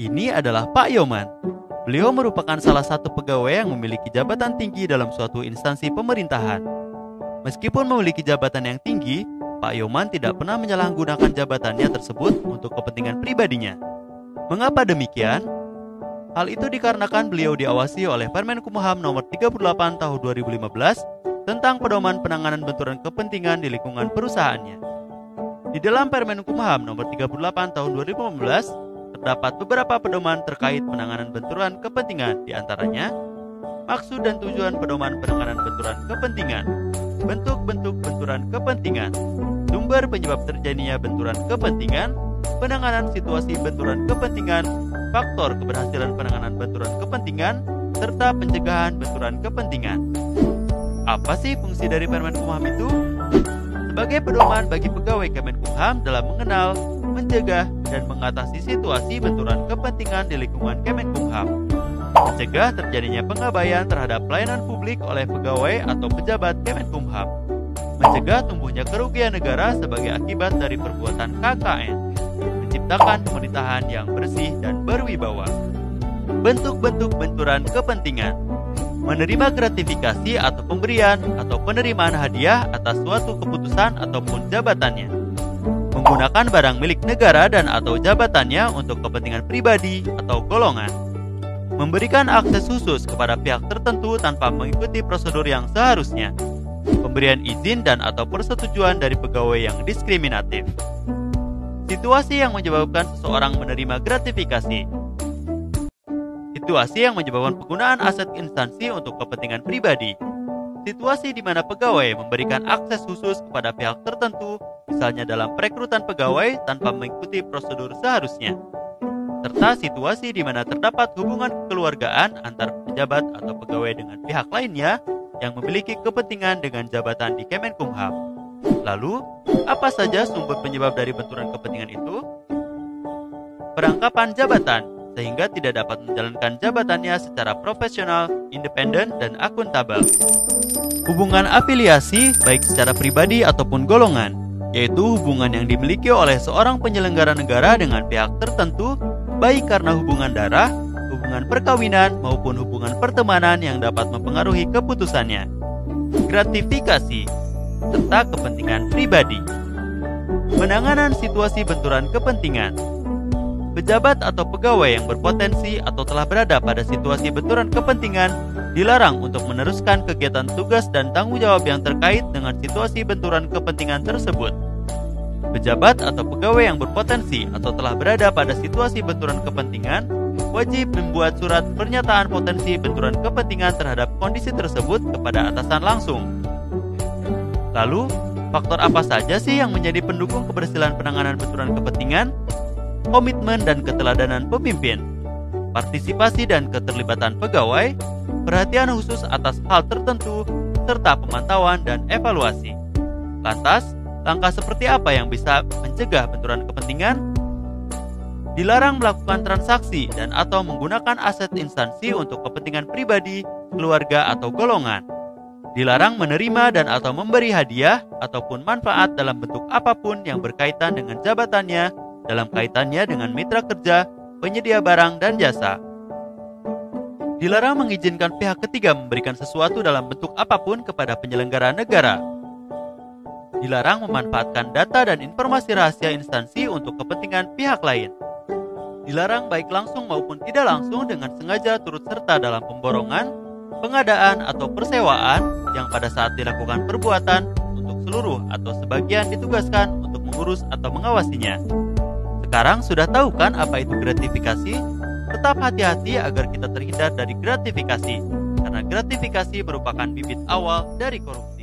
Ini adalah Pak Yoman. Beliau merupakan salah satu pegawai yang memiliki jabatan tinggi dalam suatu instansi pemerintahan. Meskipun memiliki jabatan yang tinggi, Pak Yoman tidak pernah menyalahgunakan jabatannya tersebut untuk kepentingan pribadinya. Mengapa demikian? Hal itu dikarenakan beliau diawasi oleh Permenkumham nomor 38 tahun 2015 tentang pedoman penanganan benturan kepentingan di lingkungan perusahaannya. Di dalam Permenkumham nomor 38 tahun 2015 terdapat beberapa pedoman terkait penanganan benturan kepentingan, di antaranya maksud dan tujuan pedoman penanganan benturan kepentingan, bentuk-bentuk benturan kepentingan, sumber penyebab terjadinya benturan kepentingan, penanganan situasi benturan kepentingan, faktor keberhasilan penanganan benturan kepentingan, serta pencegahan benturan kepentingan. Apa sih fungsi dari Permenkumham itu? Sebagai pedoman bagi pegawai Kemenkumham dalam mengenal, mencegah, dan mengatasi situasi benturan kepentingan di lingkungan Kemenkumham. Mencegah terjadinya pengabaian terhadap pelayanan publik oleh pegawai atau pejabat Kemenkumham. Mencegah tumbuhnya kerugian negara sebagai akibat dari perbuatan KKN. Menciptakan pemerintahan yang bersih dan berwibawa. Bentuk-bentuk benturan kepentingan: menerima gratifikasi atau pemberian atau penerimaan hadiah atas suatu keputusan ataupun jabatannya. Menggunakan barang milik negara dan atau jabatannya untuk kepentingan pribadi atau golongan. Memberikan akses khusus kepada pihak tertentu tanpa mengikuti prosedur yang seharusnya. Pemberian izin dan atau persetujuan dari pegawai yang diskriminatif. Situasi yang menyebabkan seseorang menerima gratifikasi. Situasi yang menyebabkan penggunaan aset instansi untuk kepentingan pribadi. Situasi di mana pegawai memberikan akses khusus kepada pihak tertentu, misalnya dalam perekrutan pegawai tanpa mengikuti prosedur seharusnya. Serta situasi di mana terdapat hubungan kekeluargaan antar pejabat atau pegawai dengan pihak lainnya yang memiliki kepentingan dengan jabatan di Kemenkumham. Lalu, apa saja sumber penyebab dari benturan kepentingan itu? Perangkapan jabatan, sehingga tidak dapat menjalankan jabatannya secara profesional, independen, dan akuntabel. Hubungan afiliasi, baik secara pribadi ataupun golongan, yaitu hubungan yang dimiliki oleh seorang penyelenggara negara dengan pihak tertentu, baik karena hubungan darah, hubungan perkawinan, maupun hubungan pertemanan yang dapat mempengaruhi keputusannya. Gratifikasi, serta kepentingan pribadi. Penanganan situasi benturan kepentingan. Pejabat atau pegawai yang berpotensi atau telah berada pada situasi benturan kepentingan dilarang untuk meneruskan kegiatan tugas dan tanggung jawab yang terkait dengan situasi benturan kepentingan tersebut. Pejabat atau pegawai yang berpotensi atau telah berada pada situasi benturan kepentingan wajib membuat surat pernyataan potensi benturan kepentingan terhadap kondisi tersebut kepada atasan langsung. Lalu, faktor apa saja sih yang menjadi pendukung keberhasilan penanganan benturan kepentingan? Komitmen dan keteladanan pemimpin, partisipasi dan keterlibatan pegawai, perhatian khusus atas hal tertentu, serta pemantauan dan evaluasi. Lantas, langkah seperti apa yang bisa mencegah benturan kepentingan? Dilarang melakukan transaksi dan atau menggunakan aset instansi untuk kepentingan pribadi, keluarga, atau golongan. Dilarang menerima dan atau memberi hadiah ataupun manfaat dalam bentuk apapun yang berkaitan dengan jabatannya dalam kaitannya dengan mitra kerja, penyedia barang dan jasa. Dilarang mengizinkan pihak ketiga memberikan sesuatu dalam bentuk apapun kepada penyelenggara negara. Dilarang memanfaatkan data dan informasi rahasia instansi untuk kepentingan pihak lain. Dilarang baik langsung maupun tidak langsung dengan sengaja turut serta dalam pemborongan, pengadaan atau persewaan yang pada saat dilakukan perbuatan untuk seluruh atau sebagian ditugaskan untuk mengurus atau mengawasinya. Sekarang sudah tahu kan apa itu gratifikasi? Tetap hati-hati agar kita terhindar dari gratifikasi, karena gratifikasi merupakan bibit awal dari korupsi.